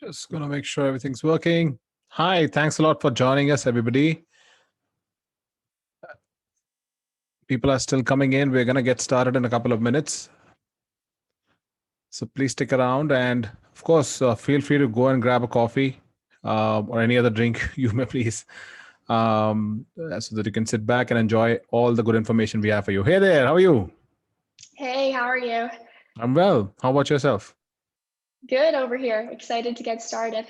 Just going to make sure everything's working. Hi, thanks a lot for joining us, everybody. People are still coming in. We're going to get started in a couple of minutes. So please stick around. And of course, feel free to go and grab a coffee or any other drink you may please, so that you can sit back and enjoy all the good information we have for you. Hey there, how are you? Hey, how are you? I'm well. How about yourself? Good over here. Excited to get started.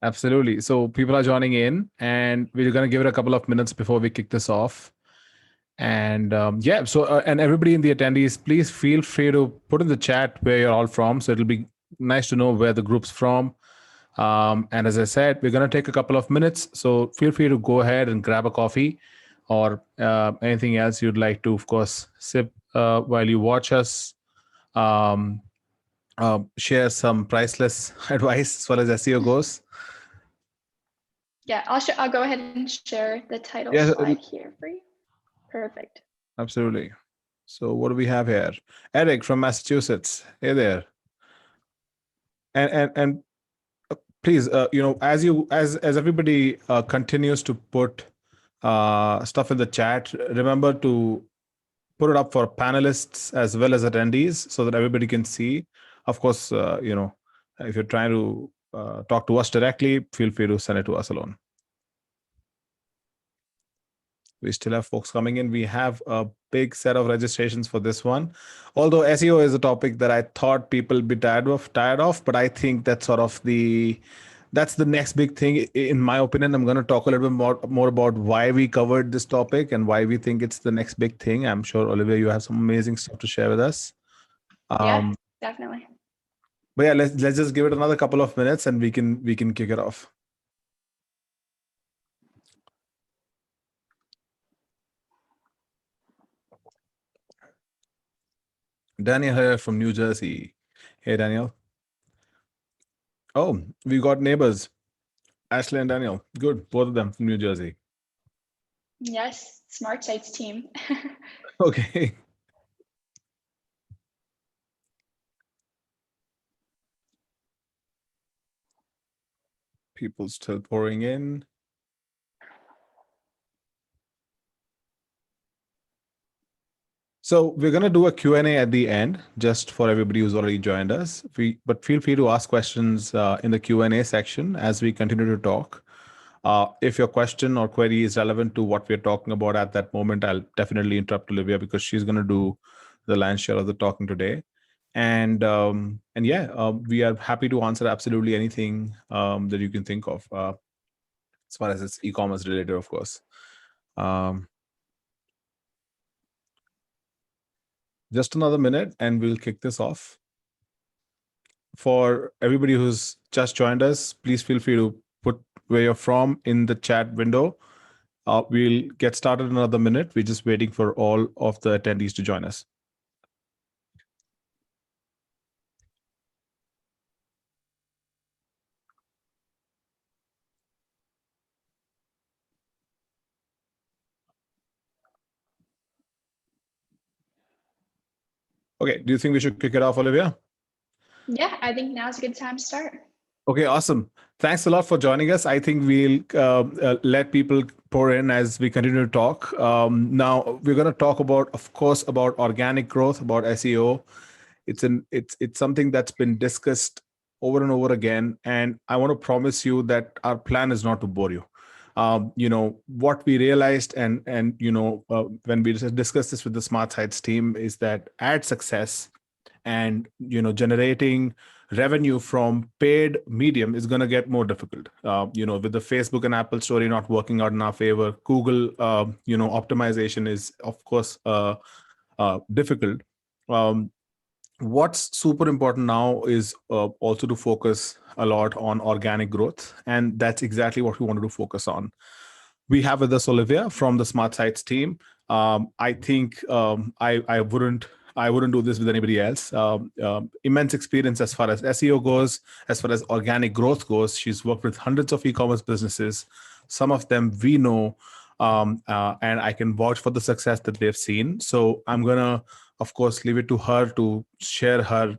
Absolutely. So people are joining in, and we're going to give it a couple of minutes before we kick this off. And yeah, so and everybody in the attendees, please feel free to put in the chat where you're all from. So it'll be nice to know where the group's from. And as I said, we're going to take a couple of minutes. So feel free to go ahead and grab a coffee or anything else you'd like to, of course, sip while you watch us. Share some priceless advice as far as SEO goes. Yeah, I'll go ahead and share the title slide here for you. Perfect. Absolutely. So what do we have here? Eric from Massachusetts. Hey there. And please, as everybody continues to put stuff in the chat, remember to put it up for panelists as well as attendees so that everybody can see. Of course, if you're trying to talk to us directly, feel free to send it to us alone. We still have folks coming in. We have a big set of registrations for this one. Although SEO is a topic that I thought people would be tired of, but I think that's sort of that's the next big thing. In my opinion, I'm going to talk a little bit more about why we covered this topic and why we think it's the next big thing. I'm sure, Olivia, you have some amazing stuff to share with us. Yeah, definitely. But yeah, let's just give it another couple of minutes and we can kick it off. Daniel here from New Jersey. Hey, Daniel. Oh, we got neighbors, Ashley and Daniel. Good, both of them from New Jersey. Yes, Smartsites team. Okay. People still pouring in. So we're going to do a Q&A at the end, just for everybody who's already joined us. But feel free to ask questions in the Q&A section as we continue to talk. If your question or query is relevant to what we're talking about at that moment, I'll definitely interrupt Olivia because she's going to do the lion's share of the talking today. And yeah, we are happy to answer absolutely anything that you can think of, as far as it's e-commerce related, of course. Just another minute and we'll kick this off. For everybody who's just joined us, please feel free to put where you're from in the chat window. We'll get started in another minute. We're just waiting for all of the attendees to join us. Okay, do you think we should kick it off, Olivia? Yeah, I think now's a good time to start. Okay, awesome. Thanks a lot for joining us. I think we'll let people pour in as we continue to talk. Now, we're going to talk about, of course, about organic growth, about SEO. It's something that's been discussed over and over again. And I want to promise you that our plan is not to bore you. What we realized and when we discussed this with the Smartsites team is that ad success and generating revenue from paid medium is going to get more difficult. With the Facebook and Apple story not working out in our favor, Google optimization is of course difficult. What's super important now is also to focus a lot on organic growth, and that's exactly what we wanted to focus on. We have with us Olivia from the Smartsites team. I think I wouldn't do this with anybody else. Immense experience as far as SEO goes, as far as organic growth goes. She's worked with hundreds of e-commerce businesses. Some of them we know, and I can vouch for the success that they've seen. So I'm gonna of course, leave it to her to share her,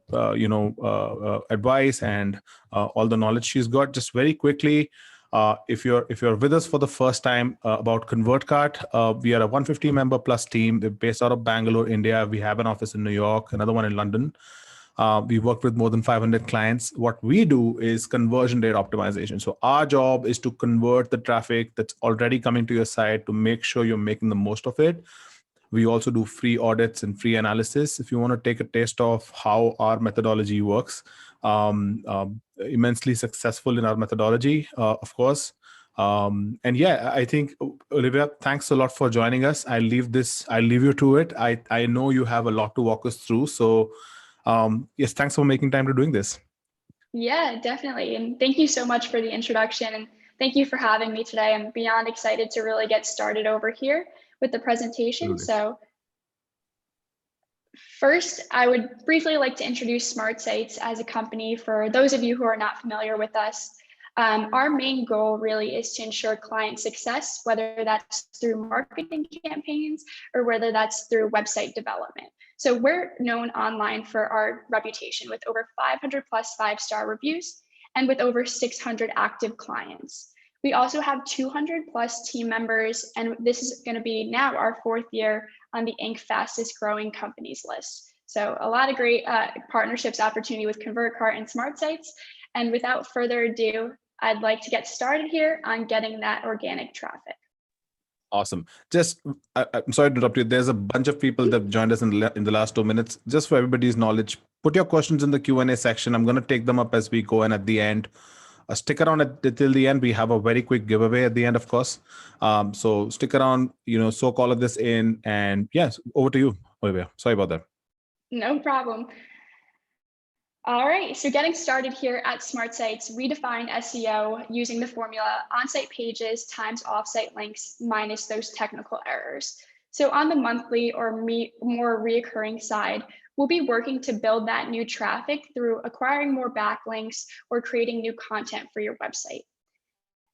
advice and all the knowledge she's got. Just very quickly, if you're with us for the first time about ConvertCart, we are a 150 member plus team. They're based out of Bangalore, India. We have an office in New York, another one in London. We work with more than 500 clients. What we do is conversion rate optimization. So our job is to convert the traffic that's already coming to your site to make sure you're making the most of it. We also do free audits and free analysis. If you want to take a taste of how our methodology works, immensely successful in our methodology, of course. And yeah, I think, Olivia, thanks a lot for joining us. I'll leave you to it. I know you have a lot to walk us through. So yes, thanks for making time to doing this. Yeah, definitely. And thank you so much for the introduction. And thank you for having me today. I'm beyond excited to really get started over here with the presentation. Absolutely. So first, I would briefly like to introduce Smartsites as a company for those of you who are not familiar with us. Our main goal really is to ensure client success, whether that's through marketing campaigns or whether that's through website development. So we're known online for our reputation with over 500 plus 5-star reviews and with over 600 active clients. We also have 200 plus team members, and this is going to be now our 4th year on the Inc. fastest growing companies list. So a lot of great partnerships opportunity with ConvertCart and Smartsites. And without further ado, I'd like to get started here on getting that organic traffic. Awesome. Just, I'm sorry to interrupt you. There's a bunch of people that joined us in the last 2 minutes. Just for everybody's knowledge, put your questions in the Q&A section. I'm going to take them up as we go, and at the end, stick around till the end. We have a very quick giveaway at the end, of course. So stick around, soak all of this in, and yes, over to you, Olivia. Sorry about that. No problem. All right, so getting started here at Smartsites, we define SEO using the formula on-site pages times off-site links minus those technical errors. So on the monthly or more reoccurring side, we'll be working to build that new traffic through acquiring more backlinks or creating new content for your website.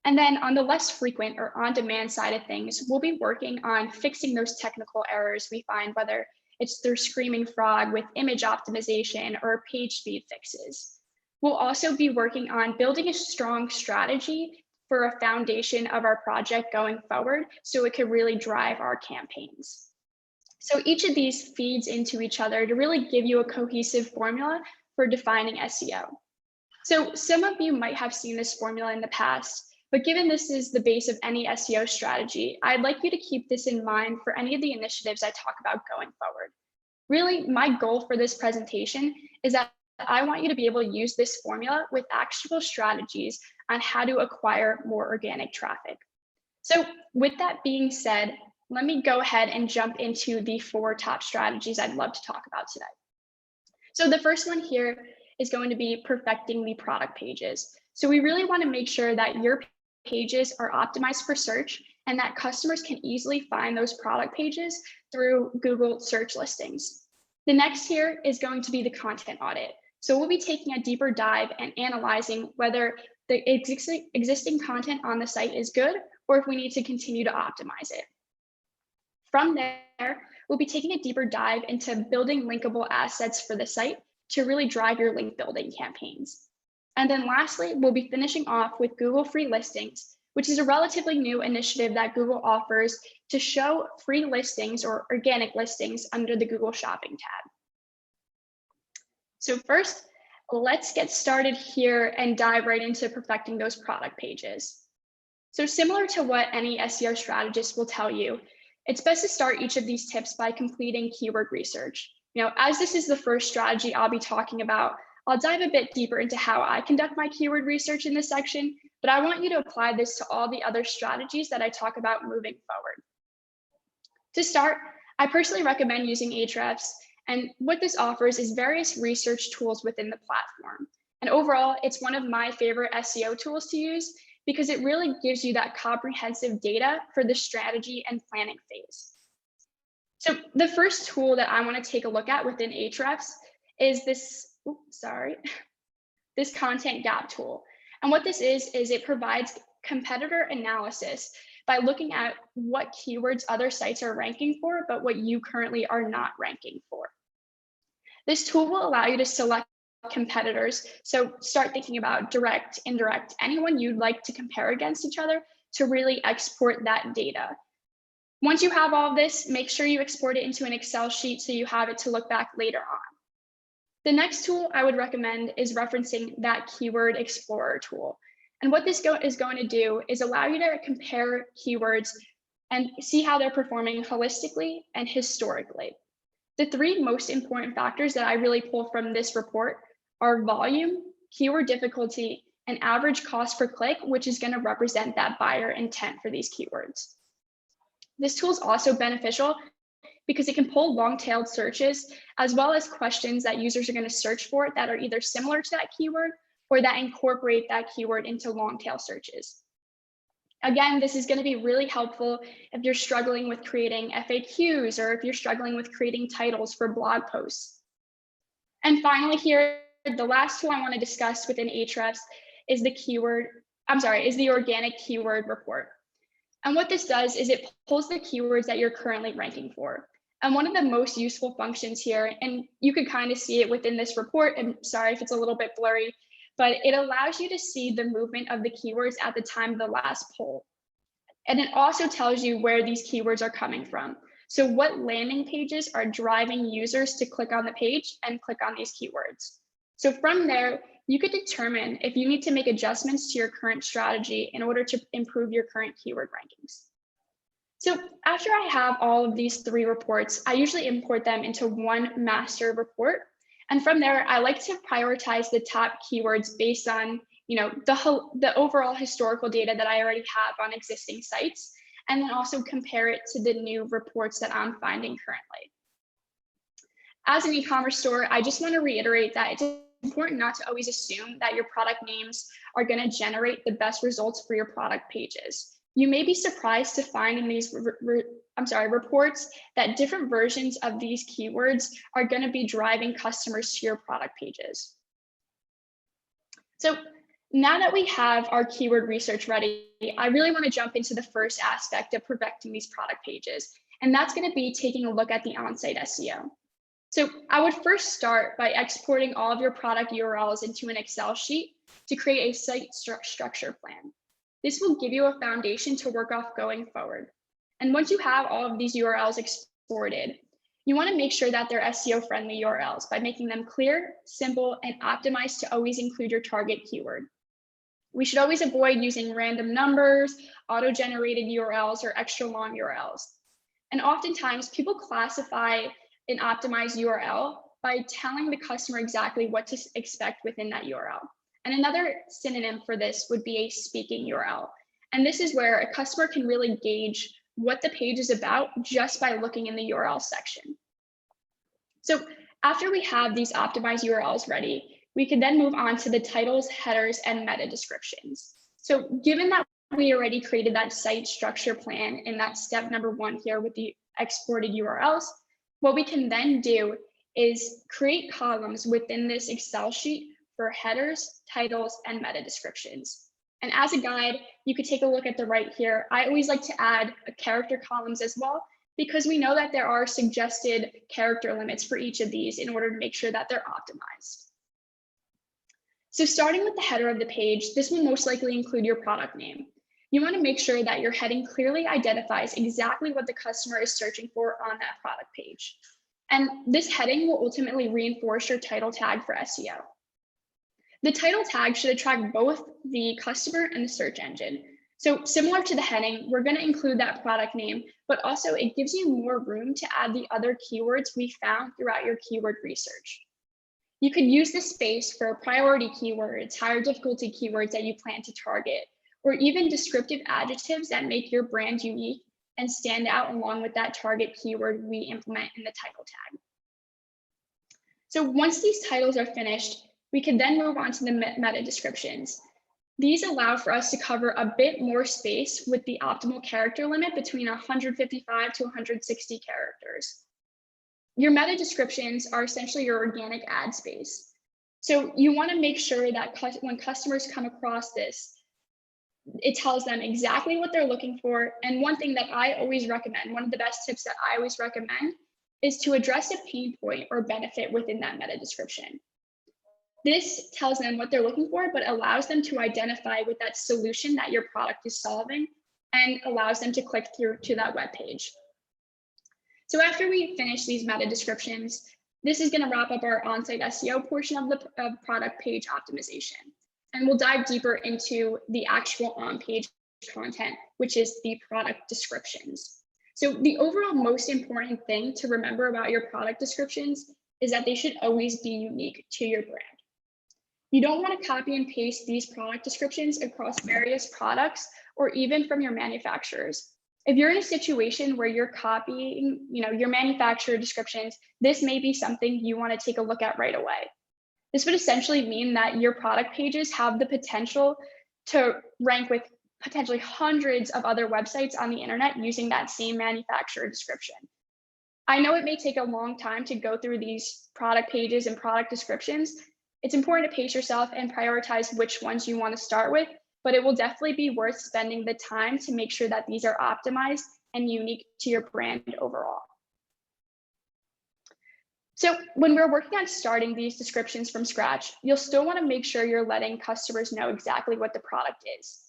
And then on the less frequent or on-demand side of things, we'll be working on fixing those technical errors we find, whether it's through screaming frog with image optimization or page speed fixes. We'll also be working on building a strong strategy for a foundation of our project going forward so it could really drive our campaigns. So each of these feeds into each other to really give you a cohesive formula for defining SEO. So some of you might have seen this formula in the past, but given this is the base of any SEO strategy, I'd like you to keep this in mind for any of the initiatives I talk about going forward. Really, my goal for this presentation is that I want you to be able to use this formula with actionable strategies on how to acquire more organic traffic. So with that being said, let me go ahead and jump into the 4 top strategies I'd love to talk about today. So the first one here is going to be perfecting the product pages. So we really want to make sure that your pages are optimized for search and that customers can easily find those product pages through Google search listings. The next here is going to be the content audit. So we'll be taking a deeper dive and analyzing whether the existing content on the site is good or if we need to continue to optimize it. From there, we'll be taking a deeper dive into building linkable assets for the site to really drive your link building campaigns. And then lastly, we'll be finishing off with Google free listings, which is a relatively new initiative that Google offers to show free listings or organic listings under the Google Shopping tab. So first, let's get started here and dive right into perfecting those product pages. So similar to what any SEO strategist will tell you, it's best to start each of these tips by completing keyword research. As this is the first strategy I'll be talking about, I'll dive a bit deeper into how I conduct my keyword research in this section, but I want you to apply this to all the other strategies that I talk about moving forward. To start, I personally recommend using Ahrefs, and what this offers is various research tools within the platform. And overall, it's one of my favorite SEO tools to use because it really gives you that comprehensive data for the strategy and planning phase. So the first tool that I want to take a look at within Ahrefs is this content gap tool. And what this is it provides competitor analysis by looking at what keywords other sites are ranking for, but what you currently are not ranking for. This tool will allow you to select competitors. So start thinking about direct, indirect, anyone you'd like to compare against each other to really export that data. Once you have all of this, make sure you export it into an Excel sheet so you have it to look back later on. The next tool I would recommend is referencing that Keyword Explorer tool. And what this is going to do is allow you to compare keywords and see how they're performing holistically and historically. The three most important factors that I really pull from this report are volume, keyword difficulty, and average cost per click, which is going to represent that buyer intent for these keywords. This tool is also beneficial because it can pull long-tailed searches as well as questions that users are going to search for that are either similar to that keyword or that incorporate that keyword into long-tail searches. Again, this is going to be really helpful if you're struggling with creating FAQs or if you're struggling with creating titles for blog posts. And finally here, the last tool I want to discuss within Ahrefs is the organic keyword report. And what this does is it pulls the keywords that you're currently ranking for. And one of the most useful functions here, and you can kind of see it within this report, and sorry if it's a little bit blurry, but it allows you to see the movement of the keywords at the time of the last poll. And it also tells you where these keywords are coming from. So what landing pages are driving users to click on the page and click on these keywords. So from there, you could determine if you need to make adjustments to your current strategy in order to improve your current keyword rankings. So after I have all of these three reports, I usually import them into one master report. And from there, I like to prioritize the top keywords based on the overall historical data that I already have on existing sites, and then also compare it to the new reports that I'm finding currently. As an e-commerce store, I just want to reiterate that it's important not to always assume that your product names are going to generate the best results for your product pages. You may be surprised to find in these reports that different versions of these keywords are going to be driving customers to your product pages. So now that we have our keyword research ready, I really want to jump into the first aspect of perfecting these product pages, and that's going to be taking a look at the on-site SEO. So I would first start by exporting all of your product URLs into an Excel sheet to create a site structure plan. This will give you a foundation to work off going forward. And once you have all of these URLs exported, you want to make sure that they're SEO-friendly URLs by making them clear, simple, and optimized to always include your target keyword. We should always avoid using random numbers, auto-generated URLs, or extra long URLs. And oftentimes, people classify an optimized URL by telling the customer exactly what to expect within that URL. And another synonym for this would be a speaking URL. And this is where a customer can really gauge what the page is about just by looking in the URL section. So after we have these optimized URLs ready, we can then move on to the titles, headers, and meta descriptions. So given that we already created that site structure plan in that step number 1 here with the exported URLs, what we can then do is create columns within this Excel sheet for headers, titles, and meta descriptions. And as a guide, you could take a look at the right here. I always like to add character columns as well, because we know that there are suggested character limits for each of these in order to make sure that they're optimized. So starting with the header of the page, this will most likely include your product name. You want to make sure that your heading clearly identifies exactly what the customer is searching for on that product page. And this heading will ultimately reinforce your title tag for SEO. The title tag should attract both the customer and the search engine. So similar to the heading, we're going to include that product name, but also it gives you more room to add the other keywords we found throughout your keyword research. You could use this space for priority keywords, higher difficulty keywords that you plan to target, or even descriptive adjectives that make your brand unique and stand out along with that target keyword we implement in the title tag. So once these titles are finished, we can then move on to the meta descriptions. These allow for us to cover a bit more space with the optimal character limit between 155 to 160 characters. Your meta descriptions are essentially your organic ad space. So you want to make sure that when customers come across this, it tells them exactly what they're looking for. And one thing that I always recommend, one of the best tips that I always recommend, is to address a pain point or benefit within that meta description. This tells them what they're looking for, but allows them to identify with that solution that your product is solving and allows them to click through to that web page. So after we finish these meta descriptions, this is going to wrap up our on-site SEO portion of the product page optimization. And we'll dive deeper into the actual on-page content, which is the product descriptions. So the overall most important thing to remember about your product descriptions is that they should always be unique to your brand. You don't want to copy and paste these product descriptions across various products or even from your manufacturers. If you're in a situation where you're copying, your manufacturer descriptions, this may be something you want to take a look at right away. This would essentially mean that your product pages have the potential to rank with potentially hundreds of other websites on the internet using that same manufacturer description. I know it may take a long time to go through these product pages and product descriptions. It's important to pace yourself and prioritize which ones you want to start with, but it will definitely be worth spending the time to make sure that these are optimized and unique to your brand overall. So when we're working on starting these descriptions from scratch, you'll still want to make sure you're letting customers know exactly what the product is.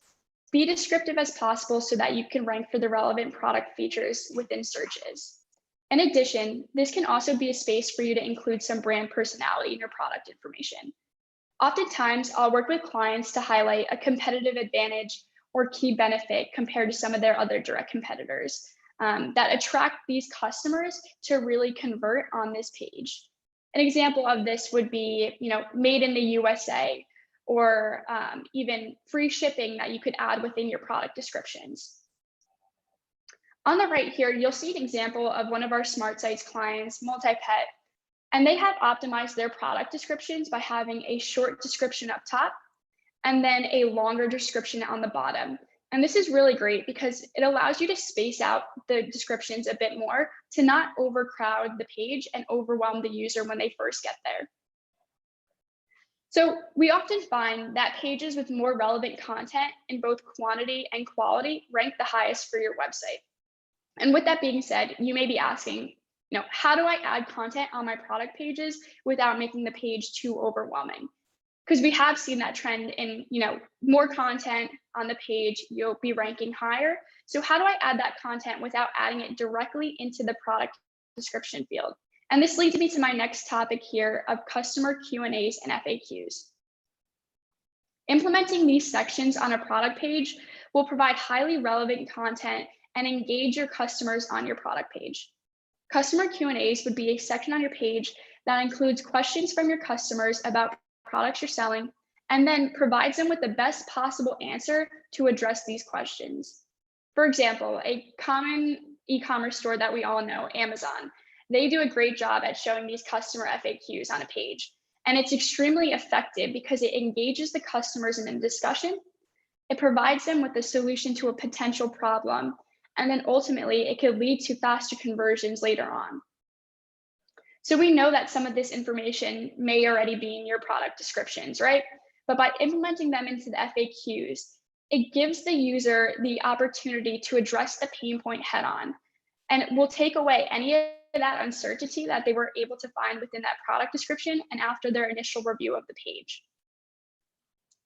Be descriptive as possible so that you can rank for the relevant product features within searches. In addition, this can also be a space for you to include some brand personality in your product information. Oftentimes, I'll work with clients to highlight a competitive advantage or key benefit compared to some of their other direct competitors that attract these customers to really convert on this page. An example of this would be, made in the USA, or even free shipping that you could add within your product descriptions. On the right here, you'll see an example of one of our Smartsites clients, Multi-Pet, and they have optimized their product descriptions by having a short description up top and then a longer description on the bottom. And this is really great because it allows you to space out the descriptions a bit more to not overcrowd the page and overwhelm the user when they first get there. So we often find that pages with more relevant content in both quantity and quality rank the highest for your website. And with that being said, you may be asking, how do I add content on my product pages without making the page too overwhelming? Because we have seen that trend in, more content on the page, you'll be ranking higher. So how do I add that content without adding it directly into the product description field? And this leads me to my next topic here of customer Q&As and FAQs. Implementing these sections on a product page will provide highly relevant content and engage your customers on your product page. Customer Q&As would be a section on your page that includes questions from your customers about products you're selling, and then provides them with the best possible answer to address these questions. For example, a common e-commerce store that we all know, Amazon, they do a great job at showing these customer FAQs on a page. And it's extremely effective because it engages the customers in a discussion. It provides them with a solution to a potential problem. And then ultimately, it could lead to faster conversions later on. So we know that some of this information may already be in your product descriptions, right? But by implementing them into the FAQs, it gives the user the opportunity to address the pain point head on. And it will take away any of that uncertainty that they were able to find within that product description and after their initial review of the page.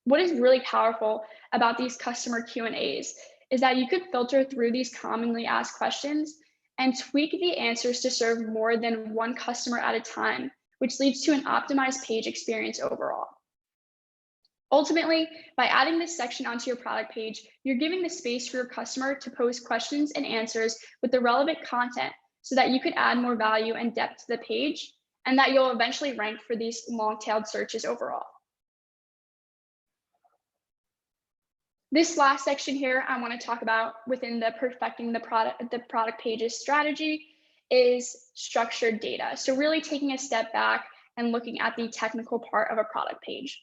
What is really powerful about these customer Q&As is that you could filter through these commonly asked questions and tweak the answers to serve more than one customer at a time, which leads to an optimized page experience overall. Ultimately, by adding this section onto your product page, you're giving the space for your customer to pose questions and answers with the relevant content so that you could add more value and depth to the page, and that you'll eventually rank for these long-tailed searches overall. This last section here I want to talk about within the perfecting the product pages strategy is structured data. So really taking a step back and looking at the technical part of a product page.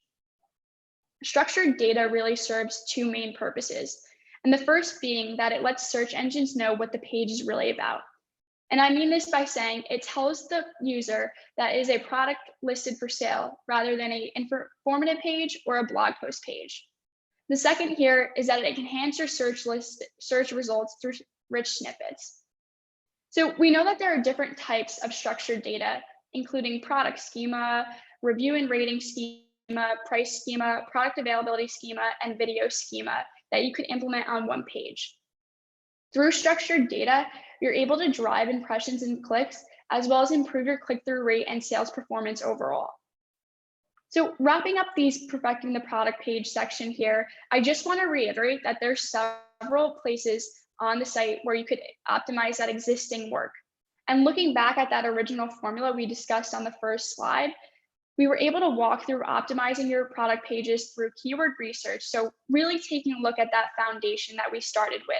Structured data really serves two main purposes. And the first being that it lets search engines know what the page is really about. And I mean this by saying it tells the user that it is a product listed for sale rather than an informative page or a blog post page. The second here is that it can enhance your search results through rich snippets. So we know that there are different types of structured data, including product schema, review and rating schema, price schema, product availability schema, and video schema that you could implement on one page. Through structured data, you're able to drive impressions and clicks, as well as improve your click-through rate and sales performance overall. So wrapping up these perfecting the product page section here, I just want to reiterate that there's several places on the site where you could optimize that existing work. And looking back at that original formula we discussed on the first slide, we were able to walk through optimizing your product pages through keyword research. So really taking a look at that foundation that we started with.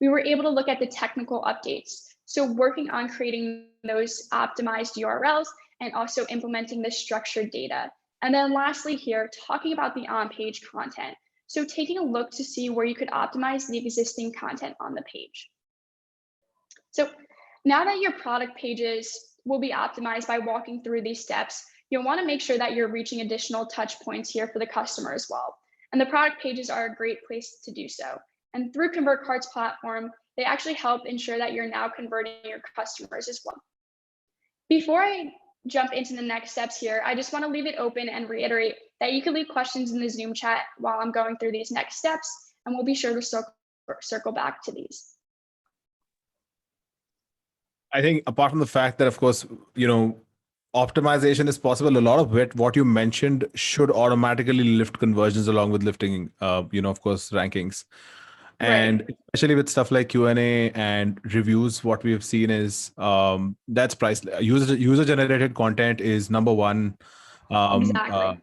We were able to look at the technical updates. So working on creating those optimized URLs and also implementing the structured data. And then lastly here, talking about the on-page content. So taking a look to see where you could optimize the existing content on the page. So now that your product pages will be optimized by walking through these steps, you'll want to make sure that you're reaching additional touch points here for the customer as well. And the product pages are a great place to do so. And through ConvertCart's platform, they actually help ensure that you're now converting your customers as well. Before I jump into the next steps here, I just want to leave it open and reiterate that you can leave questions in the Zoom chat while I'm going through these next steps, and we'll be sure to circle back to these. I think apart from the fact that, of course, optimization is possible, a lot of what you mentioned should automatically lift conversions along with lifting, of course, rankings. And Right. especially with stuff like Q&A and reviews, what we have seen is that's priceless. User generated content is number one. Exactly.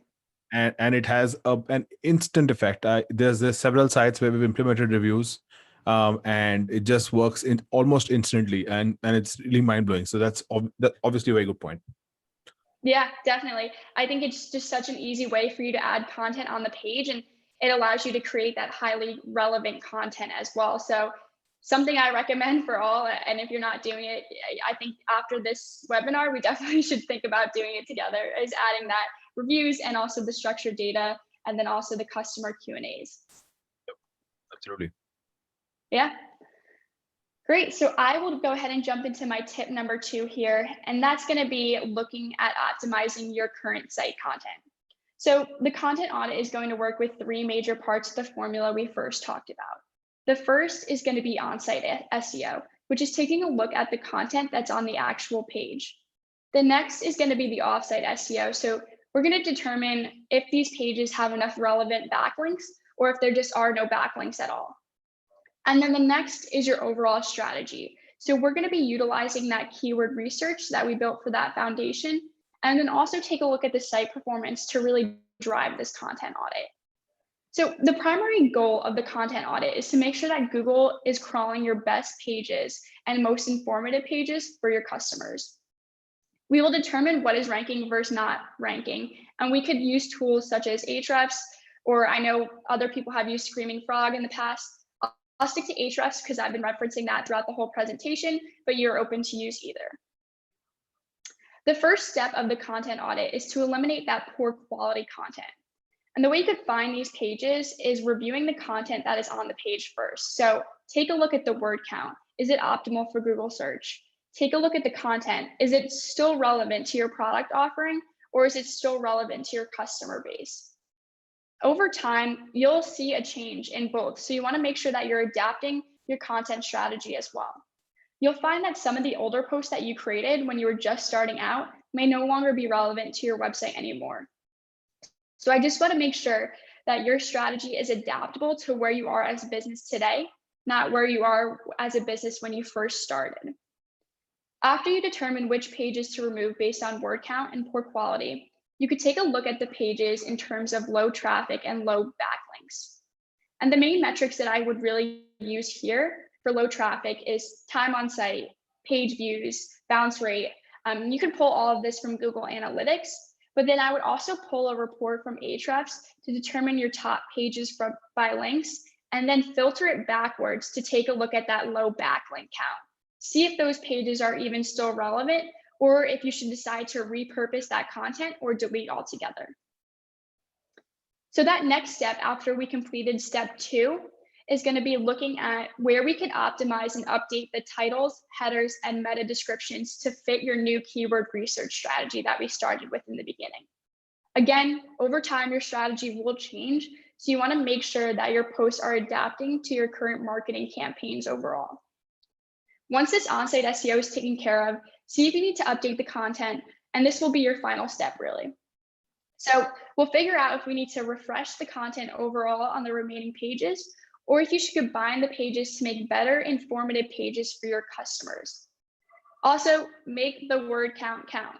And it has an instant effect. There's several sites where we've implemented reviews, and it just works almost instantly, and it's really mind blowing. So that's obviously a very good point. Yeah, definitely. I think it's just such an easy way for you to add content on the page, and it allows you to create that highly relevant content as well. So something I recommend for all, and if you're not doing it, I think after this webinar, we definitely should think about doing it together, is adding that reviews and also the structured data, and then also the customer Q&As. Yep, absolutely. Yeah. Great, so I will go ahead and jump into my tip number 2 here, and that's going to be looking at optimizing your current site content. So the content audit is going to work with 3 major parts of the formula we first talked about. The first is going to be on-site SEO, which is taking a look at the content that's on the actual page. The next is going to be the off-site SEO. So we're going to determine if these pages have enough relevant backlinks or if there just are no backlinks at all. And then the next is your overall strategy. So we're going to be utilizing that keyword research that we built for that foundation, and then also take a look at the site performance to really drive this content audit. So the primary goal of the content audit is to make sure that Google is crawling your best pages and most informative pages for your customers. We will determine what is ranking versus not ranking, and we could use tools such as Ahrefs, or I know other people have used Screaming Frog in the past. I'll stick to Ahrefs because I've been referencing that throughout the whole presentation, but you're open to use either. The first step of the content audit is to eliminate that poor quality content. And the way you could find these pages is reviewing the content that is on the page first. So take a look at the word count. Is it optimal for Google search? Take a look at the content. Is it still relevant to your product offering, or is it still relevant to your customer base? Over time, you'll see a change in both. So you want to make sure that you're adapting your content strategy as well. You'll find that some of the older posts that you created when you were just starting out may no longer be relevant to your website anymore. So I just want to make sure that your strategy is adaptable to where you are as a business today, not where you are as a business when you first started. After you determine which pages to remove based on word count and poor quality, you could take a look at the pages in terms of low traffic and low backlinks. And the main metrics that I would really use here for low traffic is time on site, page views, bounce rate. You can pull all of this from Google Analytics, but then I would also pull a report from Ahrefs to determine your top pages by links, and then filter it backwards to take a look at that low backlink count. See if those pages are even still relevant, or if you should decide to repurpose that content or delete altogether. So that next step after we completed step 2 is going to be looking at where we can optimize and update the titles, headers, and meta descriptions to fit your new keyword research strategy that we started with in the beginning. Again, over time, your strategy will change, so you want to make sure that your posts are adapting to your current marketing campaigns overall. Once this on-site SEO is taken care of, see if you need to update the content, and this will be your final step, really. So we'll figure out if we need to refresh the content overall on the remaining pages, or if you should combine the pages to make better informative pages for your customers. Also, make the word count count.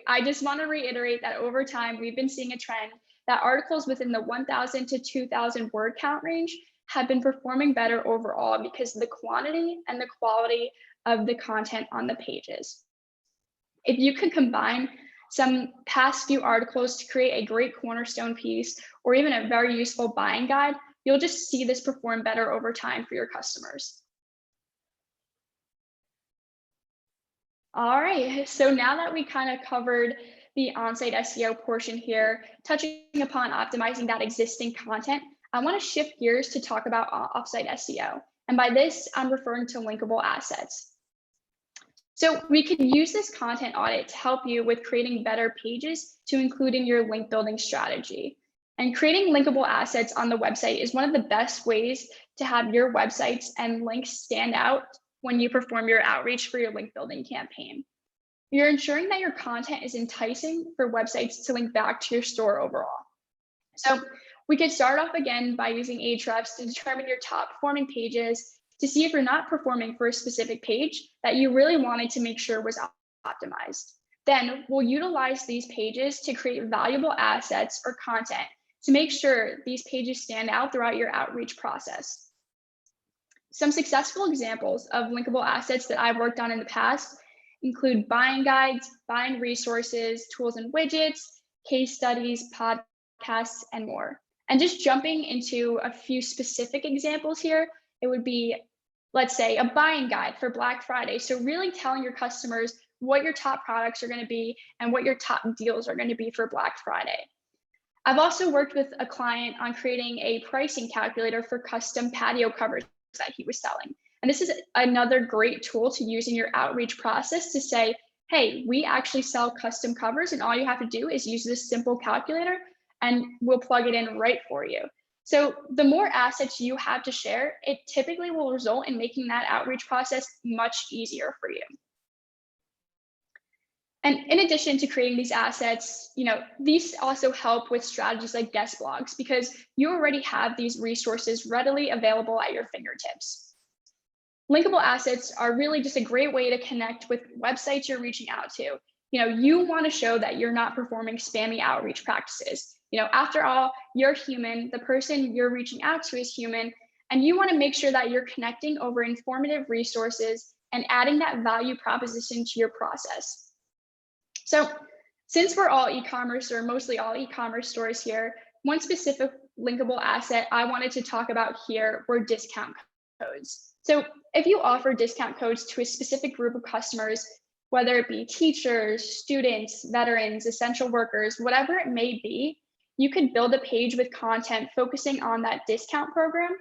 I just want to reiterate that over time, we've been seeing a trend that articles within the 1,000 to 2,000 word count range have been performing better overall because of the quantity and the quality of the content on the pages. If you could combine some past few articles to create a great cornerstone piece or even a very useful buying guide, you'll just see this perform better over time for your customers. All right, so now that we kind of covered the on-site SEO portion here, touching upon optimizing that existing content, I want to shift gears to talk about off-site SEO. And by this, I'm referring to linkable assets. So we can use this content audit to help you with creating better pages to include in your link building strategy. And creating linkable assets on the website is one of the best ways to have your websites and links stand out when you perform your outreach for your link building campaign. You're ensuring that your content is enticing for websites to link back to your store overall. So we could start off again by using Ahrefs to determine your top performing pages to see if you're not performing for a specific page that you really wanted to make sure was optimized. Then we'll utilize these pages to create valuable assets or content to make sure these pages stand out throughout your outreach process. Some successful examples of linkable assets that I've worked on in the past include buying guides, buying resources, tools and widgets, case studies, podcasts, and more. And just jumping into a few specific examples here, it would be, let's say, a buying guide for Black Friday. So really telling your customers what your top products are going to be and what your top deals are going to be for Black Friday. I've also worked with a client on creating a pricing calculator for custom patio covers that he was selling. And this is another great tool to use in your outreach process to say, hey, we actually sell custom covers and all you have to do is use this simple calculator and we'll plug it in right for you. So the more assets you have to share, it typically will result in making that outreach process much easier for you. And in addition to creating these assets, these also help with strategies like guest blogs because you already have these resources readily available at your fingertips. Linkable assets are really just a great way to connect with websites you're reaching out to. You want to show that you're not performing spammy outreach practices. After all, you're human, the person you're reaching out to is human, and you want to make sure that you're connecting over informative resources and adding that value proposition to your process. So since we're all e-commerce or mostly all e-commerce stores here, one specific linkable asset I wanted to talk about here were discount codes. So if you offer discount codes to a specific group of customers, whether it be teachers, students, veterans, essential workers, whatever it may be, you could build a page with content focusing on that discount program.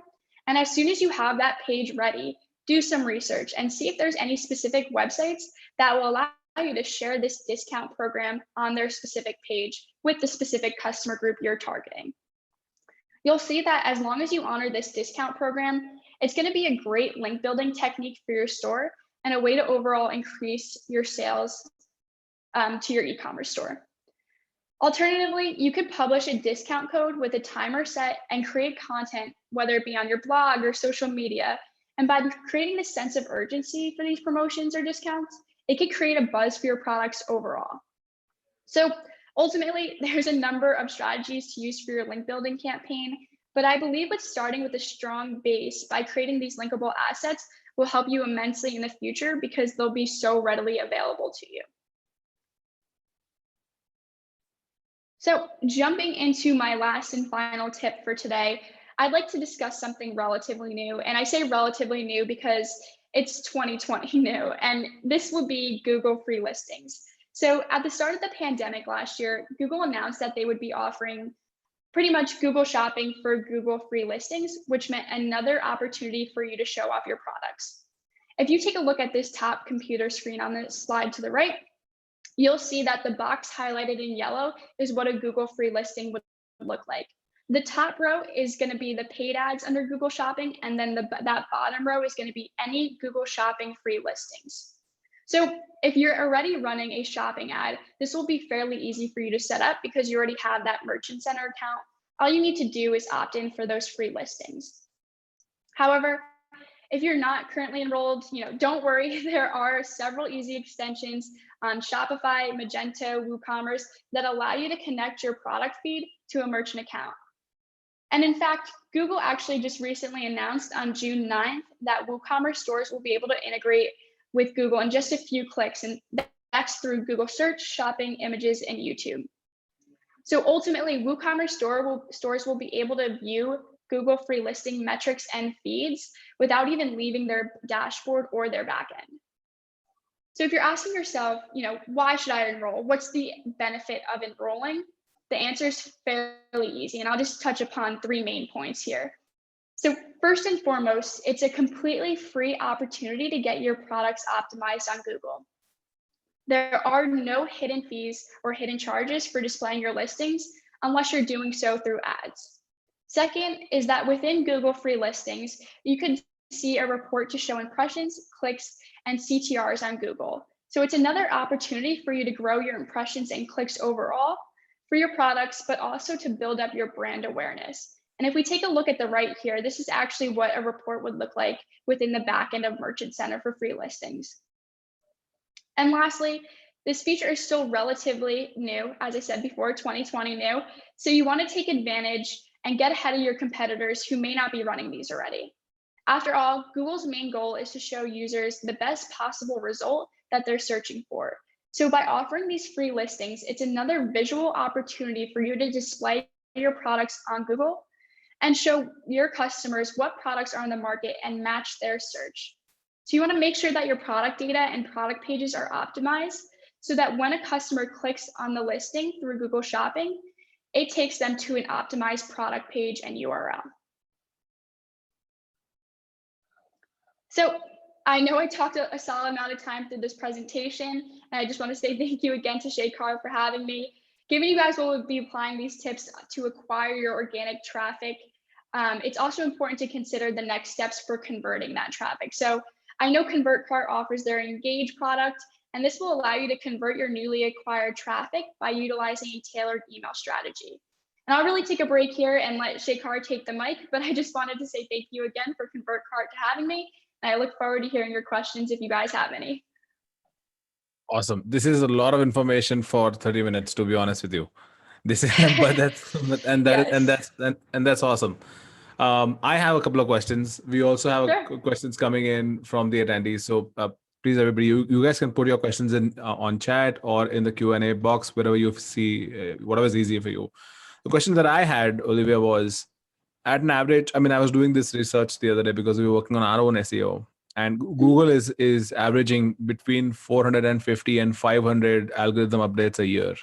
And as soon as you have that page ready, do some research and see if there's any specific websites that will allow you to share this discount program on their specific page with the specific customer group you're targeting. You'll see that as long as you honor this discount program, it's going to be a great link building technique for your store and a way to overall increase your sales to your e-commerce store. Alternatively, you could publish a discount code with a timer set and create content, whether it be on your blog or social media. And by creating this sense of urgency for these promotions or discounts, it could create a buzz for your products overall. So ultimately, there's a number of strategies to use for your link building campaign, but I believe with starting with a strong base by creating these linkable assets will help you immensely in the future because they'll be so readily available to you. So jumping into my last and final tip for today, I'd like to discuss something relatively new. And I say relatively new because it's 2020 new, and this will be Google free listings. So at the start of the pandemic last year, Google announced that they would be offering pretty much Google Shopping for Google free listings, which meant another opportunity for you to show off your products. If you take a look at this top computer screen on the slide to the right, you'll see that the box highlighted in yellow is what a Google free listing would look like. The top row is going to be the paid ads under Google Shopping, and then that bottom row is going to be any Google Shopping free listings. So if you're already running a shopping ad, this will be fairly easy for you to set up because you already have that Merchant Center account. All you need to do is opt in for those free listings. However, if you're not currently enrolled, don't worry. There are several easy extensions on Shopify, Magento, WooCommerce that allow you to connect your product feed to a merchant account. And in fact, Google actually just recently announced on June 9th that WooCommerce stores will be able to integrate with Google in just a few clicks, and that's through Google Search, Shopping, Images, and YouTube. So ultimately, WooCommerce stores will be able to view Google free listing metrics and feeds without even leaving their dashboard or their backend. So if you're asking yourself, why should I enroll? What's the benefit of enrolling? The answer is fairly easy, and I'll just touch upon 3 main points here. So first and foremost, it's a completely free opportunity to get your products optimized on Google. There are no hidden fees or hidden charges for displaying your listings unless you're doing so through ads. Second is that within Google free listings, you can see a report to show impressions, clicks, and CTRs on Google. So it's another opportunity for you to grow your impressions and clicks overall for your products, but also to build up your brand awareness. And if we take a look at the right here, this is actually what a report would look like within the backend of Merchant Center for free listings. And lastly, this feature is still relatively new, as I said before, 2020 new. So you want to take advantage and get ahead of your competitors who may not be running these already. After all, Google's main goal is to show users the best possible result that they're searching for. So by offering these free listings, it's another visual opportunity for you to display your products on Google and show your customers what products are on the market and match their search. So you want to make sure that your product data and product pages are optimized so that when a customer clicks on the listing through Google Shopping, it takes them to an optimized product page and URL. So I know I talked a solid amount of time through this presentation, and I just want to say thank you again to Shekhar for having me. Given you guys will be applying these tips to acquire your organic traffic, it's also important to consider the next steps for converting that traffic. So I know ConvertCart offers their Engage product, and this will allow you to convert your newly acquired traffic by utilizing a tailored email strategy. And I'll really take a break here and let Shekhar take the mic, but I just wanted to say thank you again for ConvertCart to having me. And I look forward to hearing your questions if you guys have any. Awesome. This is a lot of information for 30 minutes, to be honest with you. This is, but Yes. that's awesome. I have a couple of questions. We also have Sure. questions coming in from the attendees. So please, everybody, you guys can put your questions in on chat or in the Q&A box, wherever you see, whatever is easy for you. The question that I had, Olivia, was at an average. I mean, I was doing this research the other day because we were working on our own SEO, and Google is averaging between 450 and 500 algorithm updates a year,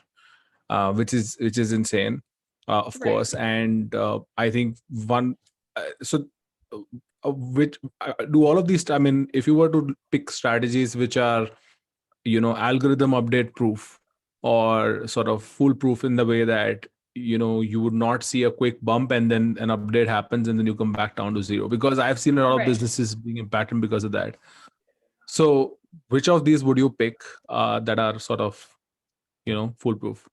which is insane, of Right. course. And I think which do all of these. I mean, if you were to pick strategies which are algorithm update proof or sort of foolproof in the way that you would not see a quick bump and then an update happens and then you come back down to zero, because I've seen a lot of Right. businesses being impacted because of that. So which of these would you pick that are sort of foolproof?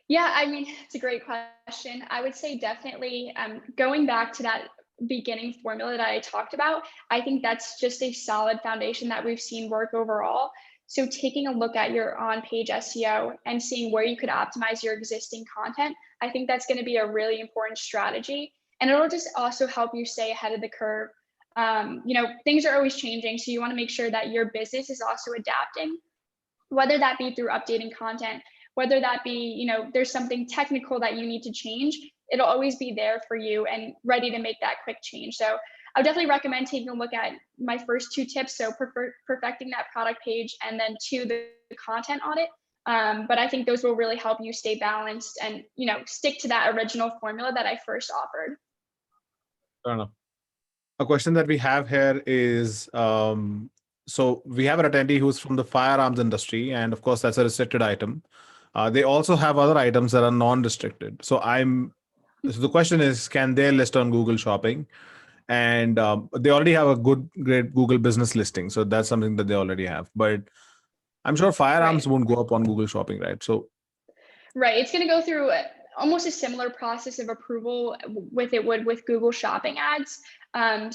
Yeah, I mean, it's a great question. I would say definitely going back to that beginning formula that I talked about, I think that's just a solid foundation that we've seen work overall. So taking a look at your on-page SEO and seeing where you could optimize your existing content, I think that's going to be a really important strategy. And it'll just also help you stay ahead of the curve. Things are always changing, so you want to make sure that your business is also adapting, whether that be through updating content, whether that be, there's something technical that you need to change, it'll always be there for you and ready to make that quick change. So I would definitely recommend taking a look at my first 2 tips. So perfecting that product page, and then 2, the content audit. But I think those will really help you stay balanced and, stick to that original formula that I first offered. Fair enough. A question that we have here is, so we have an attendee who's from the firearms industry, and of course that's a restricted item. They also have other items that are non-restricted. So the question is, can they list on Google Shopping? And they already have a great Google business listing, so that's something that they already have. But I'm sure firearms Right. won't go up on Google Shopping, right? So Right. It's going to go through almost a similar process of approval with it would with Google Shopping ads.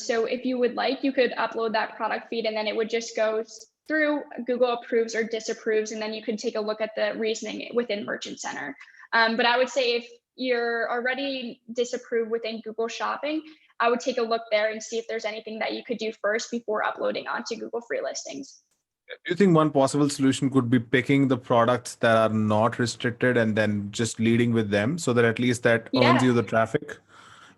So if you would like, you could upload that product feed and then it would just go through Google approves or disapproves. And then you could take a look at the reasoning within Merchant Center. But I would say if you're already disapproved within Google Shopping, I would take a look there and see if there's anything that you could do first before uploading onto Google Free Listings. do you think one possible solution could be picking the products that are not restricted and then just leading with them, so that at least that earns Yeah, you the traffic?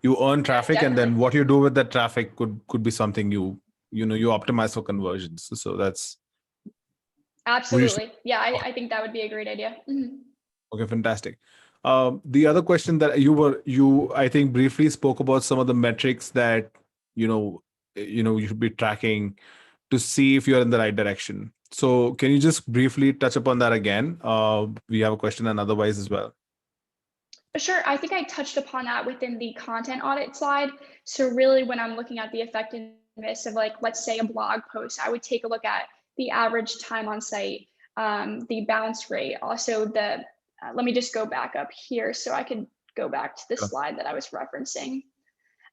You earn traffic, and then definitely. what you do with that traffic could be something you optimize for conversions. So that's would you say? Absolutely. Yeah, I think that would be a great idea. Mhm. Okay, fantastic. The other question that I think briefly spoke about some of the metrics that you know you should be tracking to see if you're in the right direction. So can you just briefly touch upon that again? We have a question and otherwise as well. Sure. I think I touched upon that within the content audit slide. So really when I'm looking at the effectiveness of like, let's say a blog post, I would take a look at the average time on site, the bounce rate, also let me just go back up here so I could go back to the Sure. slide that I was referencing.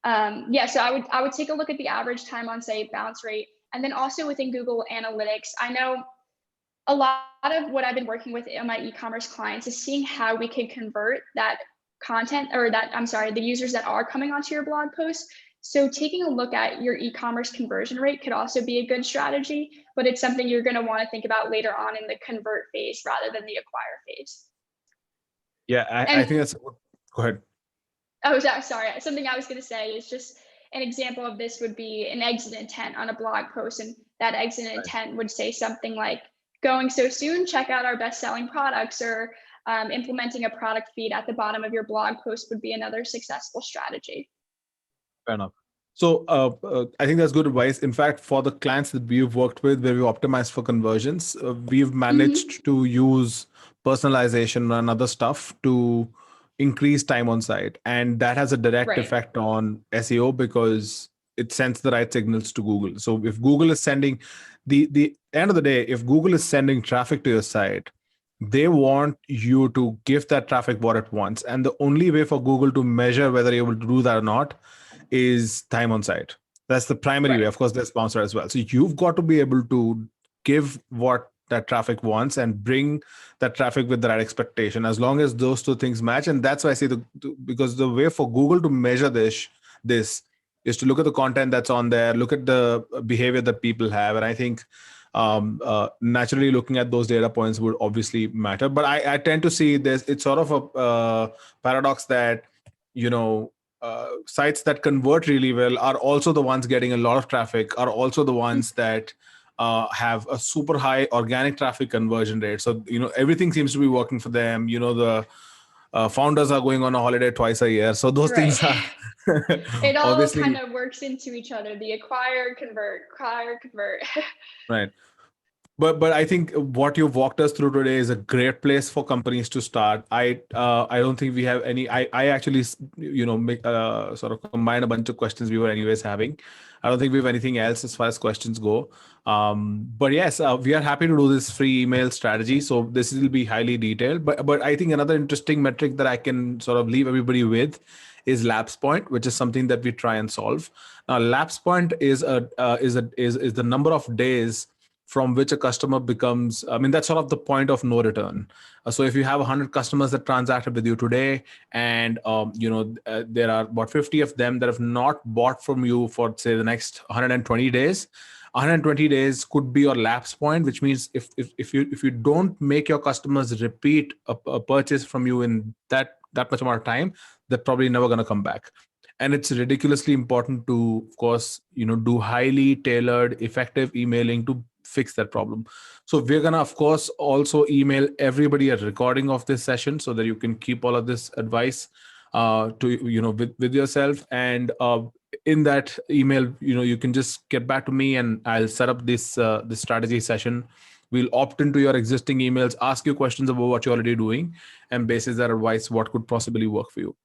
So I would take a look at the average time on site, bounce rate, and then also within Google Analytics. I know a lot of what I've been working with in my e-commerce clients is seeing how we can convert that content or the users that are coming onto your blog post. So taking a look at your e-commerce conversion rate could also be a good strategy, but it's something you're going to want to think about later on in the convert phase rather than the acquire phase. Yeah, I And think that's. Go ahead. oh, sorry. Something I was going to say is just an example of this would be an exit intent on a blog post. And that exit intent would say something like, going so soon, check out our best-selling products, or implementing a product feed at the bottom of your blog post would be another successful strategy. Fair enough. So I think that's good advice. In fact, for the clients that we've worked with, where we optimize for conversions, we've managed to use personalization and other stuff to increase time on site, and that has a direct Right. effect on SEO because it sends the right signals to Google. So if Google is sending the end of the day, if Google is sending traffic to your site, they want you to give that traffic what it wants, and the only way for Google to measure whether you're able to do that or not is time on site. That's the primary way. Right. Of course, there's sponsor as well. So you've got to be able to give what that traffic wants and bring that traffic with the right expectation. As long as those two things match, and that's why I say because the way for Google to measure this is to look at the content that's on there, look at the behavior that people have, and I think naturally looking at those data points would obviously matter. But I tend to see it's sort of a paradox that sites that convert really well are also the ones getting a lot of traffic, are also the ones that have a super high organic traffic conversion rate. So everything seems to be working for them. The founders are going on a holiday twice a year, so those Right. things are It all kind obviously of works into each other. The acquire, convert. right. But I think what you've walked us through today is a great place for companies to start. I don't think we have any. I actually make sort of combine a bunch of questions we were anyways having. I don't think we have anything else as far as questions go. But yes, we are happy to do this free email strategy. So this will be highly detailed. But I think another interesting metric that I can sort of leave everybody with is lapse point, which is something that we try and solve. Now, lapse point is the number of days from which a customer becomes, that's sort of the point of no return. So if you have 100 customers that transacted with you today, and there are about 50 of them that have not bought from you for say the next 120 days, 120 days could be your lapse point, which means if you don't make your customers repeat a purchase from you in that much amount of time, they're probably never going to come back. And it's ridiculously important to, of course, do highly tailored, effective emailing to fix that problem. So we're gonna, of course, also email everybody a recording of this session so that you can keep all of this advice with yourself. And in that email, you can just get back to me, and I'll set up this strategy session. We'll opt into your existing emails, ask you questions about what you're already doing, and basis that advice, what could possibly work for you.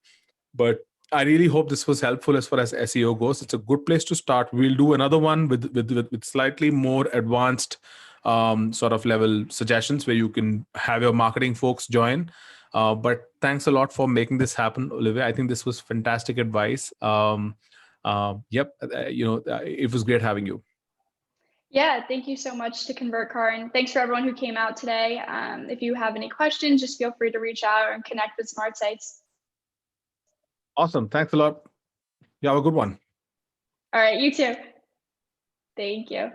But I really hope this was helpful as far as SEO goes. It's a good place to start. We'll do another one with slightly more advanced sort of level suggestions where you can have your marketing folks join. But thanks a lot for making this happen, Olivia. I think this was fantastic advice. It was great having you. Yeah, thank you so much to ConvertCar, and thanks for everyone who came out today. If you have any questions, just feel free to reach out and connect with Smartsites. Awesome. Thanks a lot. You have a good one. All right, you too. Thank you.